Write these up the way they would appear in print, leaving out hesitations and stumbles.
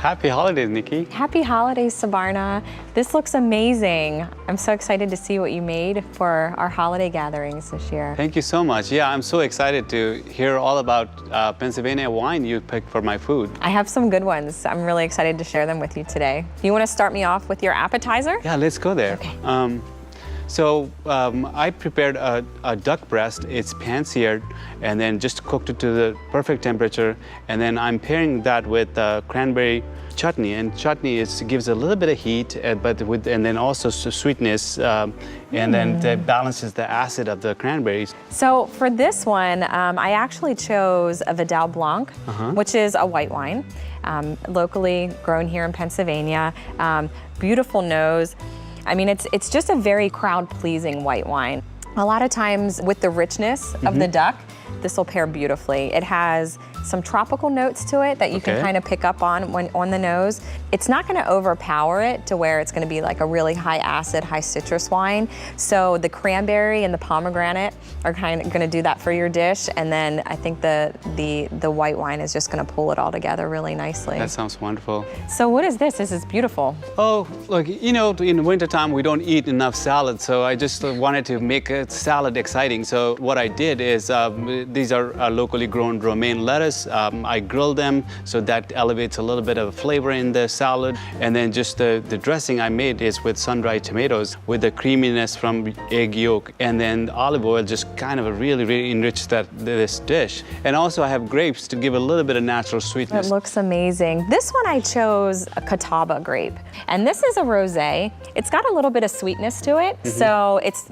Happy holidays, Nikki. Happy holidays, Sabarna. This looks amazing. I'm so excited to see what you made for our holiday gatherings this year. Thank you so much. Yeah, I'm so excited to hear all about Pennsylvania wine you picked for my food. I have some good ones. I'm really excited to share them with you today. You want to start me off with your appetizer? Yeah, let's go there. Okay. I prepared a duck breast. It's pan-seared and then just cooked it to the perfect temperature. And then I'm pairing that with cranberry chutney. And chutney gives a little bit of heat, and then also sweetness, and then that balances the acid of the cranberries. So for this one, I actually chose a Vidal Blanc, which is a white wine, locally grown here in Pennsylvania. Beautiful nose. I mean, it's just a very crowd-pleasing white wine. A lot of times with the richness of the duck, this will pair beautifully. It has some tropical notes to it that you can kind of pick up on the nose. It's not going to overpower it to where it's going to be like a really high acid, high citrus wine. So the cranberry and the pomegranate are kind of going to do that for your dish, and then I think the white wine is just going to pull it all together really nicely. That sounds wonderful. So what is this? This is beautiful. Oh, look, you know, in wintertime we don't eat enough salad, so I just wanted to make a salad exciting. So what I did is these are locally grown romaine lettuce. I grilled them so that elevates a little bit of flavor in the salad. And then just the dressing I made is with sun-dried tomatoes with the creaminess from egg yolk. And then olive oil just kind of really enriches this dish. And also I have grapes to give a little bit of natural sweetness. It looks amazing. This one I chose a Catawba grape. And this is a rosé. It's got a little bit of sweetness to it,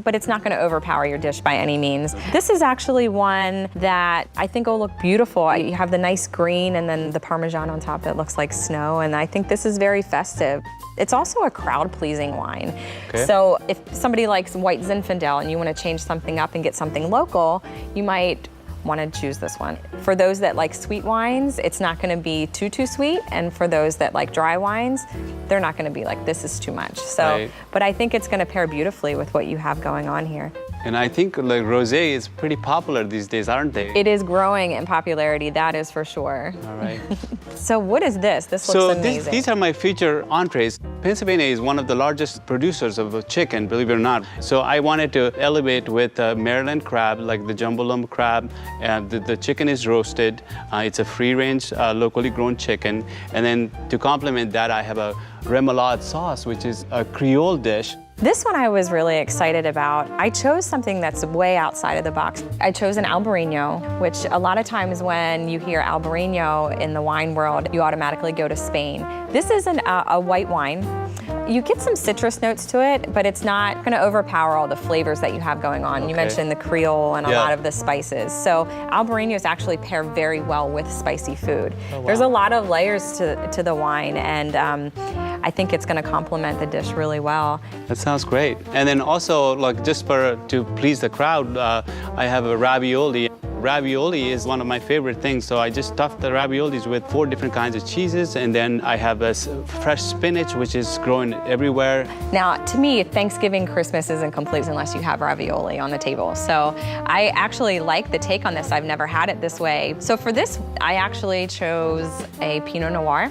but it's not going to overpower your dish by any means. This is actually one that I think will look beautiful. You have the nice green and then the Parmesan on top that looks like snow, and I think this is very festive. It's also a crowd-pleasing wine. So if somebody likes white Zinfandel and you want to change something up and get something local, you might want to choose this one. For those that like sweet wines, it's not going to be too sweet, and for those that like dry wines, they're not going to be like, this is too much. So, but I think it's going to pair beautifully with what you have going on here. And I think like rosé is pretty popular these days, aren't they? It is growing in popularity, that is for sure. All right. So what is this? This looks amazing. These are my feature entrees. Pennsylvania is one of the largest producers of chicken, believe it or not. So I wanted to elevate with Maryland crab, like the jumbo lump crab. The chicken is roasted. It's a free-range, locally grown chicken. And then to complement that, I have a remoulade sauce, which is a Creole dish. This one I was really excited about. I chose something that's way outside of the box. I chose an Albarino, which a lot of times when you hear Albarino in the wine world, you automatically go to Spain. This is a white wine. You get some citrus notes to it, but it's not going to overpower all the flavors that you have going on. You mentioned the Creole and a lot of the spices. So Albarinos actually pair very well with spicy food. Oh, wow. There's a lot of layers to the wine, and I think it's going to complement the dish really well. That sounds great. And then also, like just to please the crowd, I have a ravioli. Ravioli is one of my favorite things, so I just stuffed the raviolis with 4 different kinds of cheeses, and then I have a fresh spinach, which is growing everywhere. Now, to me, Thanksgiving, Christmas isn't complete unless you have ravioli on the table. So I actually like the take on this. I've never had it this way. So for this, I actually chose a Pinot Noir.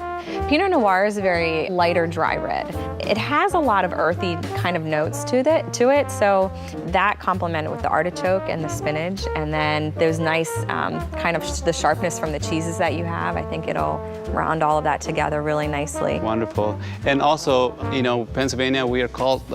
Pinot Noir is a very lighter dry red. It has a lot of earthy kind of notes to it, so that complemented with the artichoke and the spinach, and then those nice kind of the sharpness from the cheeses that you have. I think it'll round all of that together really nicely. Wonderful. And also, you know, Pennsylvania, we are called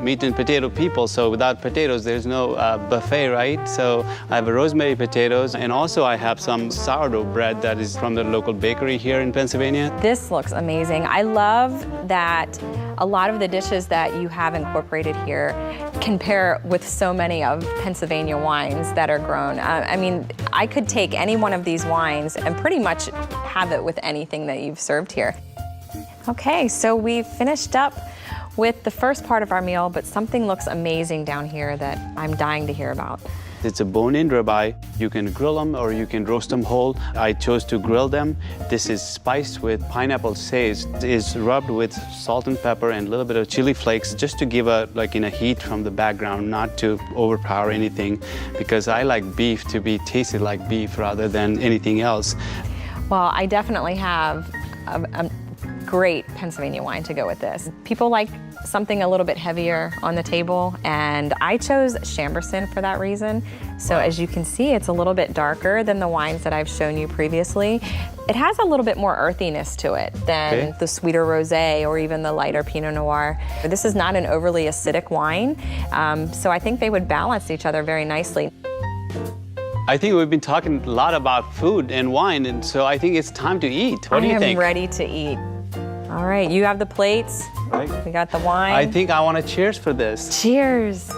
meat and potato people, so without potatoes, there's no buffet, right? So I have a rosemary potatoes, and also I have some sourdough bread that is from the local bakery here in Pennsylvania. This looks amazing. I love that a lot of the dishes that you have incorporated here can pair with so many of Pennsylvania wines that are grown. I mean, I could take any one of these wines and pretty much have it with anything that you've served here. Okay, so we've finished up with the first part of our meal, but something looks amazing down here that I'm dying to hear about. It's a bone-in ribeye. You can grill them or you can roast them whole. I chose to grill them. This is spiced with pineapple sage. It's rubbed with salt and pepper and a little bit of chili flakes just to give a heat from the background, not to overpower anything, because I like beef to be tasted like beef rather than anything else. Well, I definitely have great Pennsylvania wine to go with this. People like something a little bit heavier on the table, and I chose Chambourcin for that reason. So as you can see, it's a little bit darker than the wines that I've shown you previously. It has a little bit more earthiness to it than the sweeter rosé or even the lighter Pinot Noir. This is not an overly acidic wine, so I think they would balance each other very nicely. I think we've been talking a lot about food and wine, and so I think it's time to eat. What do you think? I am ready to eat. All right, you have the plates. Right. We got the wine. I think I want to cheers for this. Cheers.